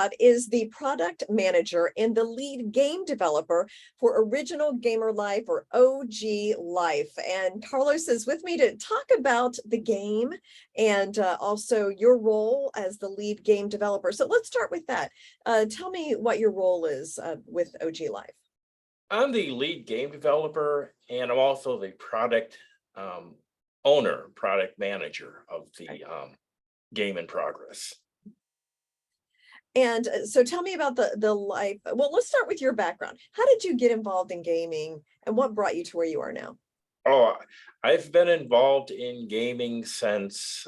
Bott is the product manager and the lead game developer for Original Gamer Life, or OGLife. And Carlos is with me to talk about the game and also your role as the lead game developer. So let's start with that. Tell me what your role is with OGLife. I'm the lead game developer, and I'm also the product owner, product manager of the game in progress. And so tell me about the life. Well, let's start with your background. How did you get involved in gaming and what brought you to where you are now? Oh, I've been involved in gaming since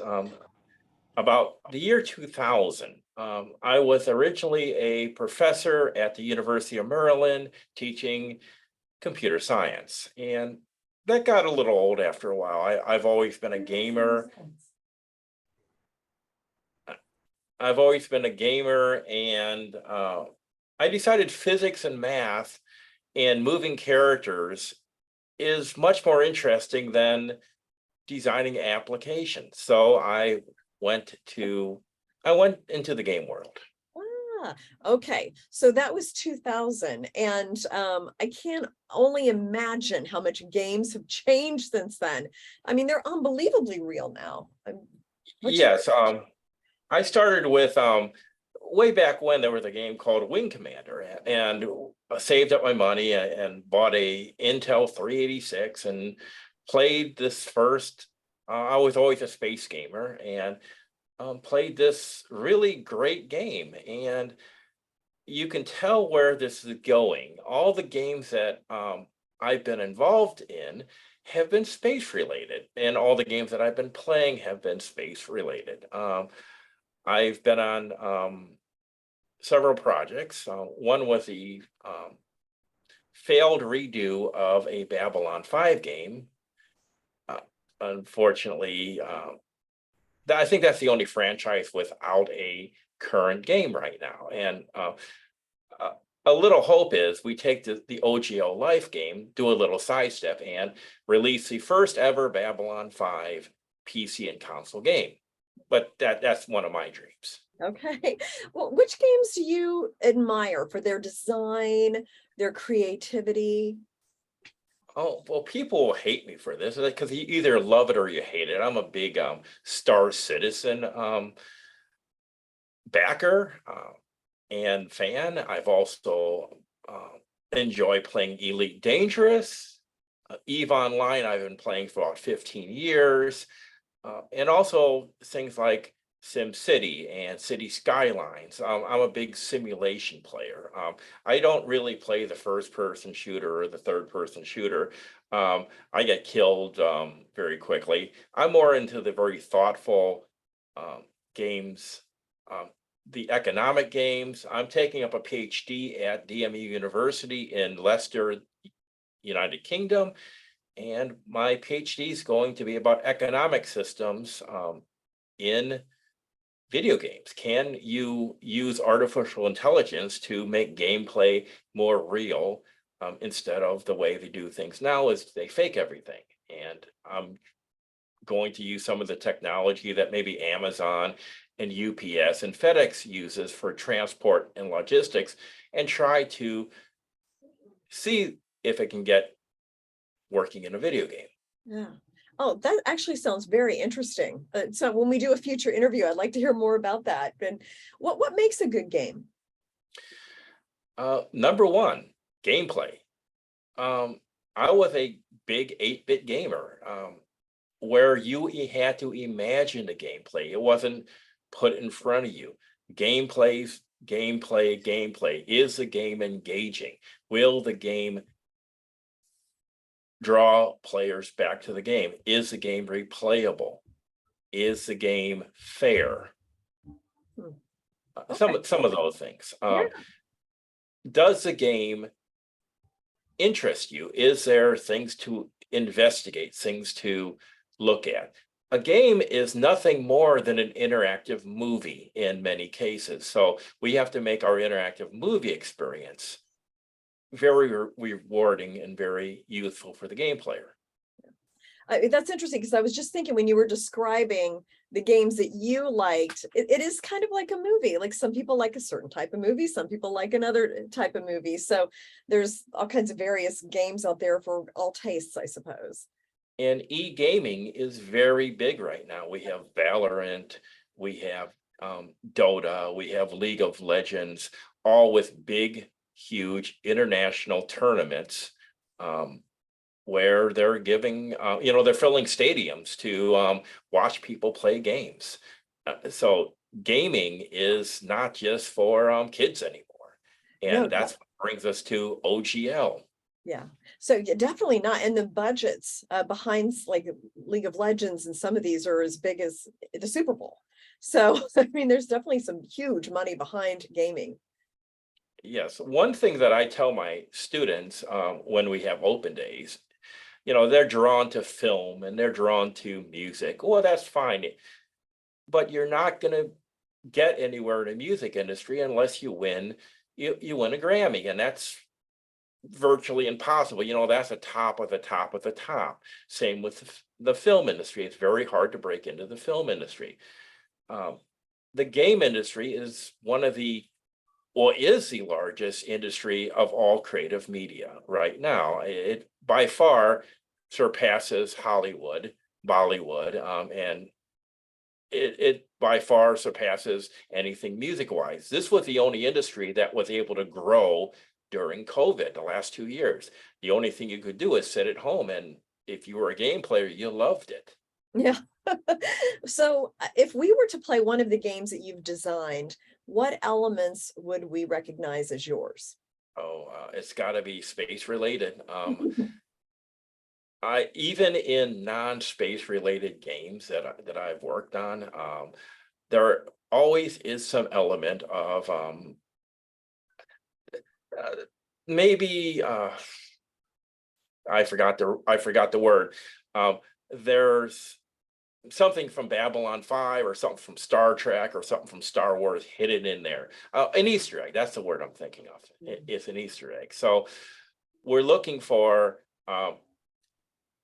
about the year 2000. I was originally a professor at the University of Maryland teaching computer science, and that got a little old after a while. I've always been a gamer. And I decided physics and math and moving characters is much more interesting than designing applications. So I went into the game world. Okay, so that was 2000, and I can't only imagine how much games have changed since then. I mean, they're unbelievably real now. Yes, I started with way back when there was a game called Wing Commander, and saved up my money and bought a Intel 386 and played this first. I was always a space gamer, and played this really great game, and you can tell where this is going. All the games that I've been involved in have been space related, and all the games that I've been playing have been space related. I've been on several projects. One was the failed redo of a Babylon 5 game. Unfortunately, I think that's the only franchise without a current game right now. And a little hope is we take the OGLife game, do a little sidestep, and release the first ever Babylon 5 PC and console game. But that's one of my dreams. Okay. Well, which games do you admire for their design, their creativity? Oh, well, people will hate me for this because you either love it or you hate it. I'm a big Star Citizen backer and fan. I've also enjoyed playing Elite Dangerous. EVE Online, I've been playing for about 15 years. And also things like SimCity and City Skylines. I'm a big simulation player. I don't really play the first-person shooter or the third-person shooter. I get killed very quickly. I'm more into the very thoughtful games, the economic games. I'm taking up a PhD at DMU University in Leicester, United Kingdom. And my PhD is going to be about economic systems in video games. Can you use artificial intelligence to make gameplay more real instead of the way they do things now is they fake everything? And I'm going to use some of the technology that maybe Amazon and UPS and FedEx uses for transport and logistics and try to see if it can get working in a video game. Yeah. Oh, that actually sounds very interesting. So when we do a future interview, I'd like to hear more about that. And what makes a good game? Number one, gameplay. I was a big 8-bit gamer where you had to imagine the gameplay. It wasn't put in front of you. Gameplay. Is the game engaging? Will the game draw players back to the game? Is the game replayable? Is the game fair? Okay. Some of those things. Yeah. Does the game interest you? Is there things to investigate, things to look at? A game is nothing more than an interactive movie in many cases. So we have to make our interactive movie experience very rewarding and very useful for the game player. That's interesting because I was just thinking when you were describing the games that you liked, it is kind of like a movie. Like some people like a certain type of movie, some people like another type of movie. So there's all kinds of various games out there for all tastes, I suppose. And e-gaming is very big right now. We have Valorant, we have Dota, we have League of Legends, all with big, huge international tournaments where they're giving, they're filling stadiums to watch people play games. So gaming is not just for kids anymore. No, And that's what brings us to OGL. yeah. So yeah, definitely not. And the budgets behind like League of Legends and some of these are as big as the Super Bowl. So I mean, there's definitely some huge money behind gaming. Yes, one thing that I tell my students when we have open days, they're drawn to film and they're drawn to music. Well, that's fine, but you're not going to get anywhere in the music industry unless you win a Grammy, and that's virtually impossible. That's the top of the top of the top. Same with the film industry. It's very hard to break into the film industry. The game industry is is the largest industry of all creative media right now. It by far surpasses Hollywood, Bollywood, and it by far surpasses anything music-wise. This was the only industry that was able to grow during COVID the last 2 years. The only thing you could do is sit at home, and if you were a game player, you loved it. Yeah. So if we were to play one of the games that you've designed, what elements would we recognize as yours? Oh, it's got to be space related. I even in non-space related games that I've worked on, there always is some element of uh, maybe I forgot the word. There's something from Babylon 5 or something from Star Trek or something from Star Wars hidden in there. An Easter egg, that's the word I'm thinking of. It's an Easter egg. So we're looking for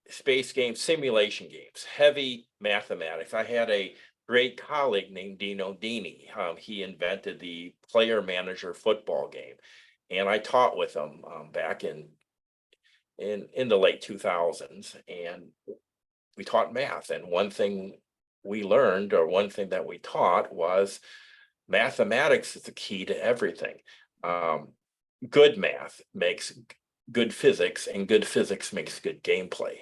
space games, simulation games, heavy mathematics. I had a great colleague named Dino Dini. He invented the player manager football game, and I taught with him back in the late 2000s, and we taught math. And one thing we learned, or one thing that we taught, was mathematics is the key to everything. Good math makes good physics, and good physics makes good gameplay.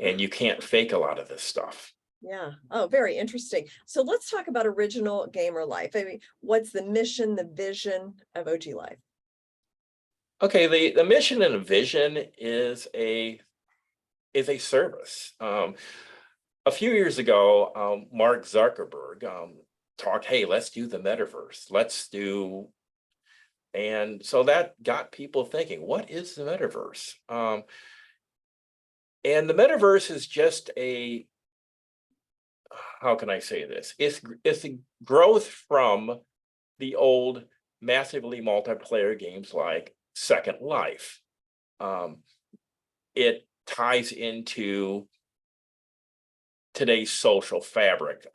And you can't fake a lot of this stuff. Yeah. Oh, very interesting. So let's talk about original gamer life. I mean, what's the mission, the vision of OGLife? Okay, the mission and vision is a service. A few years ago, Mark Zuckerberg talked, hey, let's do the metaverse. And so that got people thinking, what is the metaverse? And the metaverse is just how can I say this? It's a growth from the old massively multiplayer games like Second Life. It ties into today's social fabric.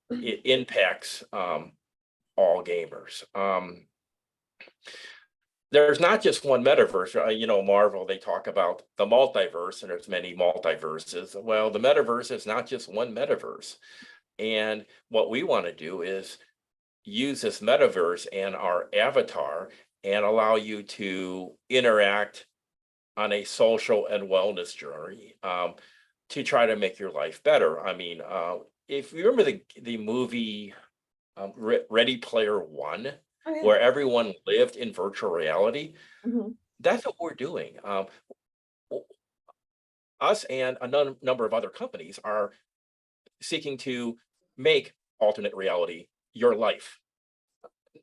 It impacts all gamers. There's not just one metaverse. Marvel, they talk about the multiverse, and there's many multiverses. Well, the metaverse is not just one metaverse. And what we want to do is use this metaverse and our avatar and allow you to interact on a social and wellness journey to try to make your life better. I mean, if you remember the movie Ready Player One, Oh, yeah. where everyone lived in virtual reality, Mhm. that's what we're doing. Us and a number of other companies are seeking to make alternate reality your life.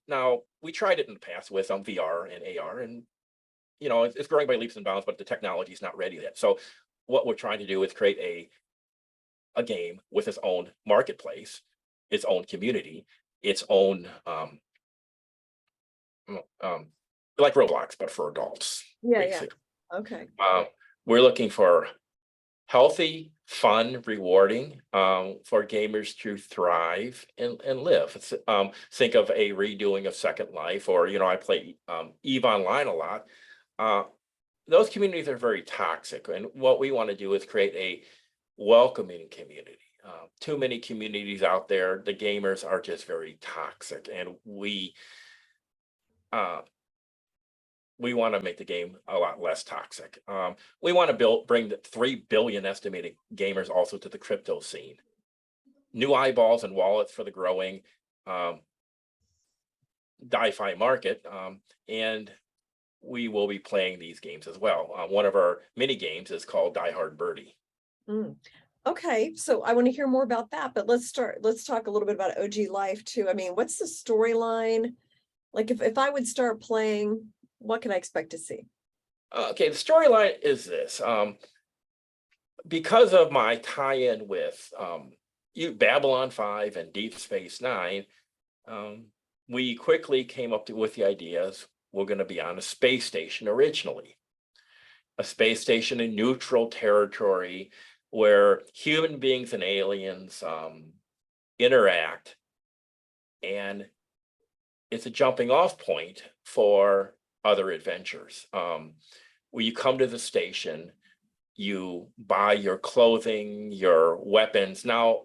Now, we tried it in the past with VR and AR, and it's growing by leaps and bounds, but the technology is not ready yet. So what we're trying to do is create a game with its own marketplace, its own community, its own like Roblox, but for adults, Yeah, yeah. basically. Okay. We're looking for healthy, fun, rewarding for gamers to thrive and live. Think of a redoing of Second Life, or I play EVE Online a lot. Those communities are very toxic, and what we want to do is create a welcoming community. Too many communities out there, the gamers are just very toxic, and we want to make the game a lot less toxic. We want to bring the 3 billion estimated gamers also to the crypto scene. New eyeballs and wallets for the growing DeFi market, and we will be playing these games as well. One of our mini games is called Die Hard Birdie. Okay, so I want to hear more about that, but let's talk a little bit about OGLife too. I mean, what's the storyline? Like if I would start playing, what can I expect to see? Okay, the storyline is this. Because of my tie-in with Babylon 5 and Deep Space Nine, we quickly came up with the ideas. We're going to be on a space station originally. A space station in neutral territory where human beings and aliens interact, and it's a jumping off point for other adventures. When you come to the station, you buy your clothing, your weapons. Now,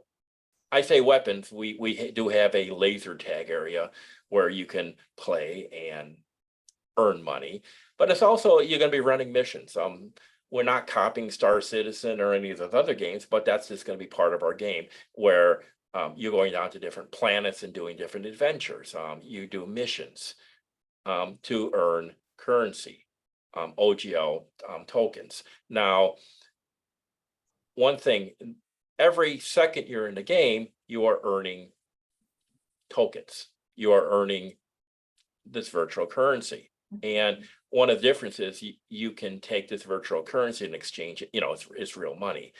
I say weapons, we do have a laser tag area where you can play and earn money, but it's also, you're going to be running missions. We're not copying Star Citizen or any of those other games, but that's just going to be part of our game, where you're going down to different planets and doing different adventures. You do missions to earn currency, OGL tokens. Now, one thing, every second you're in the game, you are earning tokens. You are earning this virtual currency. And one of the differences, you can take this virtual currency and exchange it, it's real money.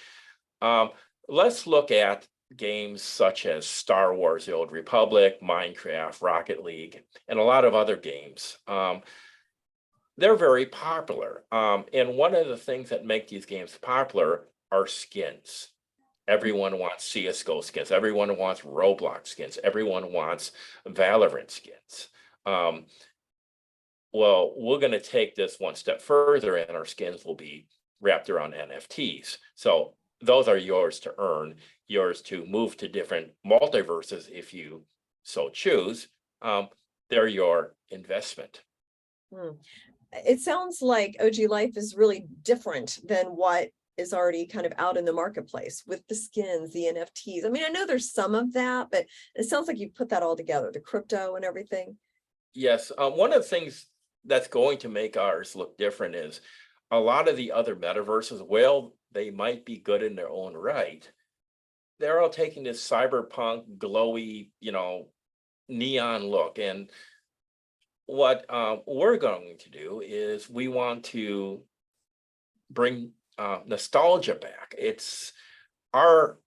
Let's look at games such as Star Wars: The Old Republic, Minecraft, Rocket League, and a lot of other games. They're very popular. And one of the things that make these games popular are skins. Everyone wants CSGO skins. Everyone wants Roblox skins. Everyone wants Valorant skins. Well, we're going to take this one step further, and our skins will be wrapped around NFTs. So those are yours to earn, yours to move to different multiverses if you so choose. They're your investment. It sounds like OGLife is really different than what is already kind of out in the marketplace with the skins, the NFTs. I mean, I know there's some of that, but it sounds like you put that all together, the crypto and everything. Yes, one of the things that's going to make ours look different is a lot of the other metaverses, well, they might be good in their own right. They're all taking this cyberpunk, glowy, neon look. And what we're going to do is we want to bring nostalgia back. It's our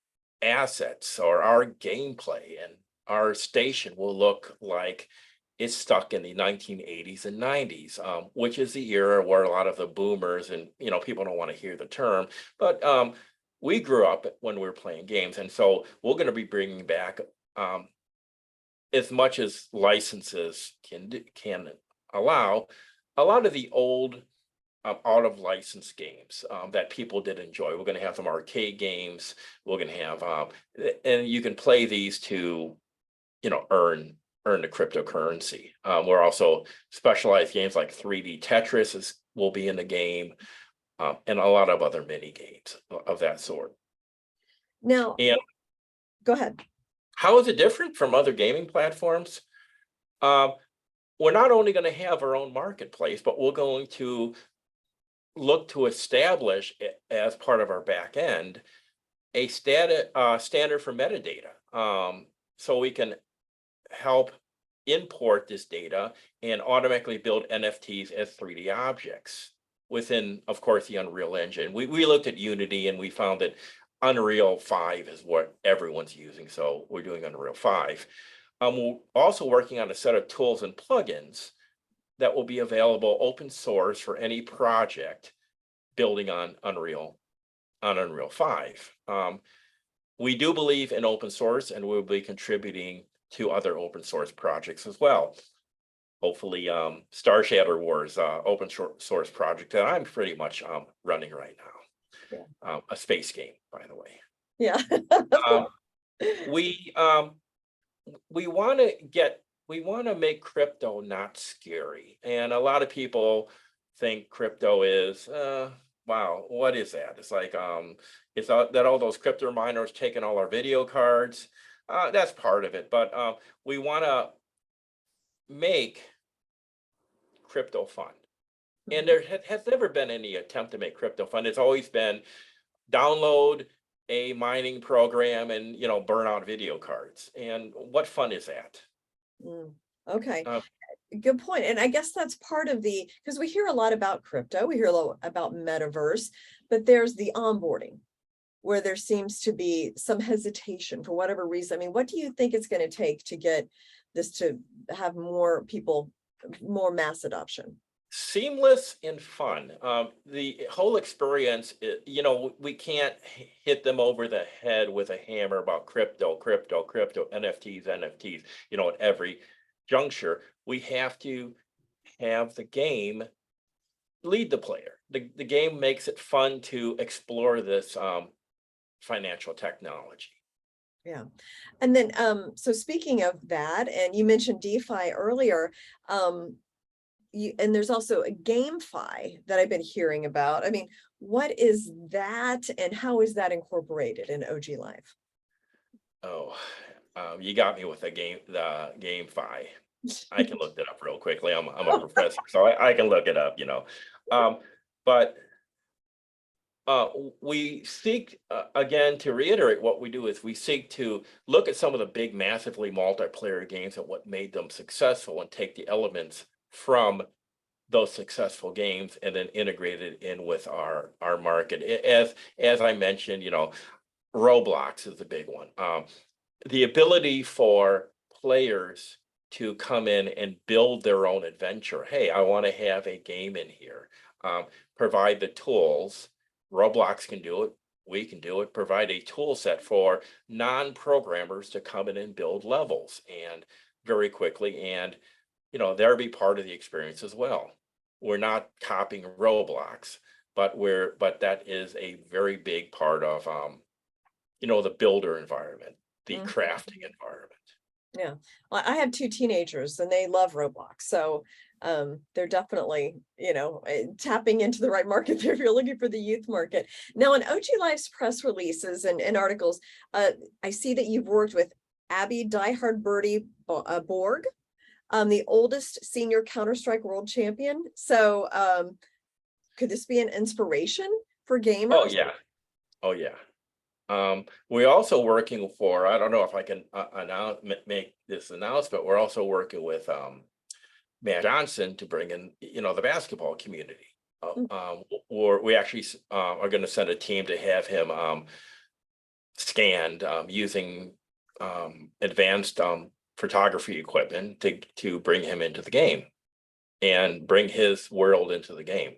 assets or our gameplay, and our station will look like it's stuck in the 1980s and 90s, which is the era where a lot of the boomers and people don't want to hear the term, but we grew up when we were playing games, and so we're going to be bringing back as much as licenses can allow, a lot of the old out of license games that people did enjoy. We're going to have some arcade games. We're going to have and you can play these to earn the cryptocurrency. We're also specialized games like 3D Tetris will be in the game, and a lot of other mini games of that sort. Now, and go ahead. How is it different from other gaming platforms? We're not only going to have our own marketplace, but we're going to look to establish, as part of our back end, a standard for metadata, so we can help import this data and automatically build NFTs as 3D objects within, of course, the Unreal Engine. We looked at Unity, and we found that Unreal 5 is what everyone's using, so we're doing Unreal 5. We're also working on a set of tools and plugins that will be available open source for any project building on Unreal on Unreal 5. We do believe in open source, and we'll be contributing to other open source projects as well. Hopefully, Star Shatter Wars, open source project that I'm pretty much running right now. Yeah. A space game, by the way. Yeah. Um, we want to make crypto not scary, and a lot of people think crypto is wow, what is that? It's like it's that all those crypto miners taking all our video cards. That's part of it, but we want to make crypto fun. And there has never been any attempt to make crypto fun. It's always been download a mining program and, you know, burn out video cards. And what fun is that? Okay, good point. And I guess that's part of because we hear a lot about crypto, we hear a lot about metaverse, but there's the onboarding where there seems to be some hesitation for whatever reason. I mean, what do you think it's going to take to get this to have more people, more mass adoption? Seamless and fun. The whole experience, you know, we can't hit them over the head with a hammer about crypto, NFTs, you know, at every juncture. We have to have the game lead the player. The game makes it fun to explore this financial technology. Yeah. And then, so speaking of that, and you mentioned DeFi earlier, and there's also a GameFi that I've been hearing about. I mean, what is that and how is that incorporated in OGLife? Oh, you got me with the GameFi. I can look that up real quickly. I'm a professor, so I can look it up, you know. But we seek, again, to reiterate what we do is we seek to look at some of the big, massively multiplayer games and what made them successful and take the elements from those successful games and then integrate it in with our market. As I mentioned, you know, Roblox is the big one. The ability for players to come in and build their own adventure. Hey, I want to have a game in here. Provide the tools. Roblox can do it. We can do it. Provide a tool set for non-programmers to come in and build levels and very quickly, and you know, they'll be part of the experience as well. We're not copying Roblox, but that is a very big part of you know, the builder environment, the crafting environment. Yeah, well, I have two teenagers and they love Roblox, so they're definitely, you know, tapping into the right market if you're looking for the youth market. Now, in OGLife's press releases and articles, I see that you've worked with Abby Diehard Birdie Borg, the oldest senior Counter-Strike world champion. So could this be an inspiration for gamers? Oh yeah, oh yeah. We're also working for, I don't know if I can make this announcement, we're also working with Matt Johnson to bring in, you know, the basketball community. Or we actually are going to send a team to have him scanned using advanced photography equipment to bring him into the game and bring his world into the game.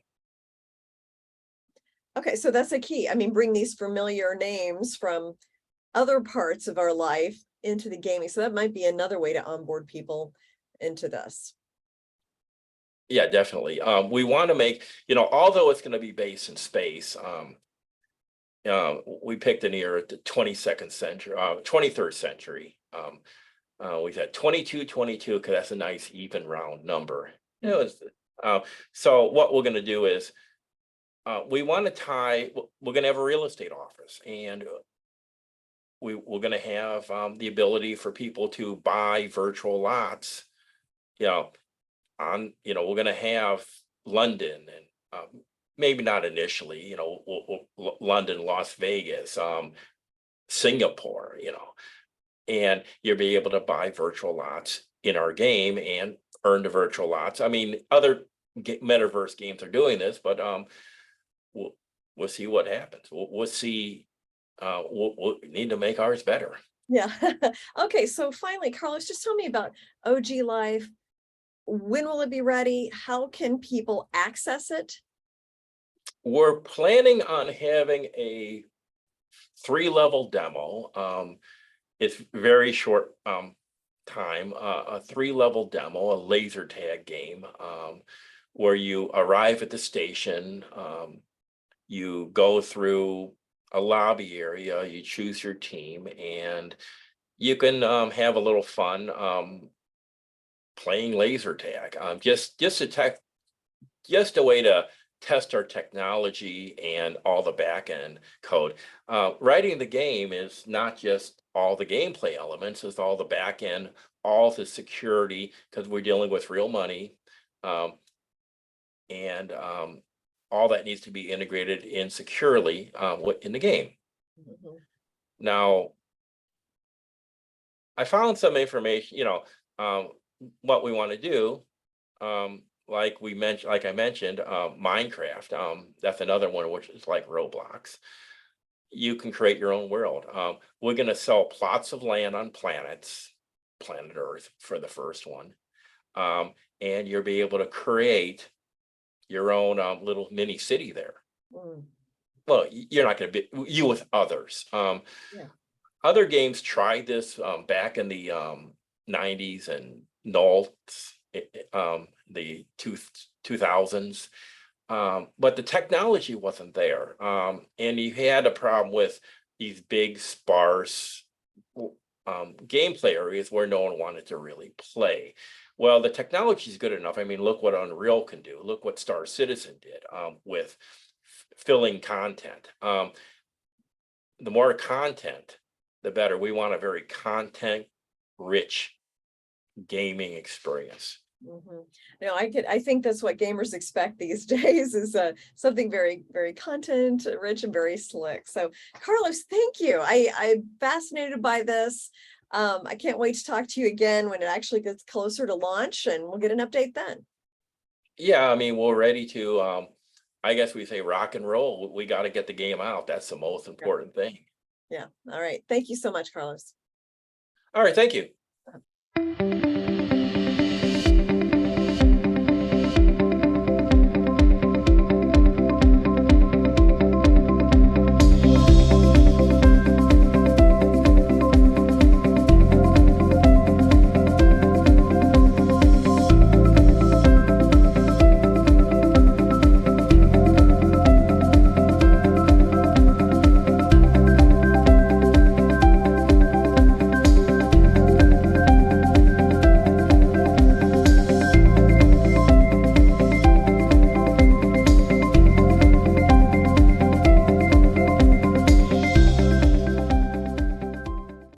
Okay, so that's a key. I mean, bring these familiar names from other parts of our life into the gaming. So that might be another way to onboard people into this. Yeah, definitely. We want to make, you know, although it's going to be based in space, we picked an era at the 23rd century. We've had 22, because that's a nice even round number. You know, so what we're going to do is we want to we're going to have a real estate office, and we're going to have the ability for people to buy virtual lots, you know, we're going to have London and maybe not initially, you know, London, Las Vegas, Singapore, you know, and you'll be able to buy virtual lots in our game and earn the virtual lots. I mean, other metaverse games are doing this, but we'll see what happens. We'll see. We'll need to make ours better. Yeah. Okay. So finally, Carlos, just tell me about. When will it be ready? How can people access it? We're planning on having a 3-level demo. It's very short time, a 3-level demo, a laser tag game, where you arrive at the station, you go through a lobby area, you choose your team, and you can have a little fun playing laser tag. Just a way to test our technology and all the back end code. Writing the game is not just all the gameplay elements, it's all the back end, all the security, because we're dealing with real money. And all that needs to be integrated in securely in the game. Mhm. Now, I found some information, what we want to do. Like I mentioned, Minecraft. That's another one which is like Roblox. You can create your own world. We're going to sell plots of land on planets, planet Earth for the first one, and you'll be able to create your own little mini city there. Mm, Well, you're not going to be you with others. yeah. Other games tried this back in the 90s and noughts, the 2000s, but the technology wasn't there. And you had a problem with these big, sparse gameplay areas where no one wanted to really play. Well, the technology is good enough. I mean, look what Unreal can do. Look what Star Citizen did with filling content. The more content, the better. We want a very content-rich gaming experience. Mhm. No, I think that's what gamers expect these days is something very, very content rich and very slick. So Carlos, thank you. I'm fascinated by this. I can't wait to talk to you again when it actually gets closer to launch and we'll get an update then. Yeah, I mean, we're ready to, I guess we say rock and roll. We got to get the game out. That's the most important thing. Yeah. All right. Thank you so much, Carlos. All right, thank you.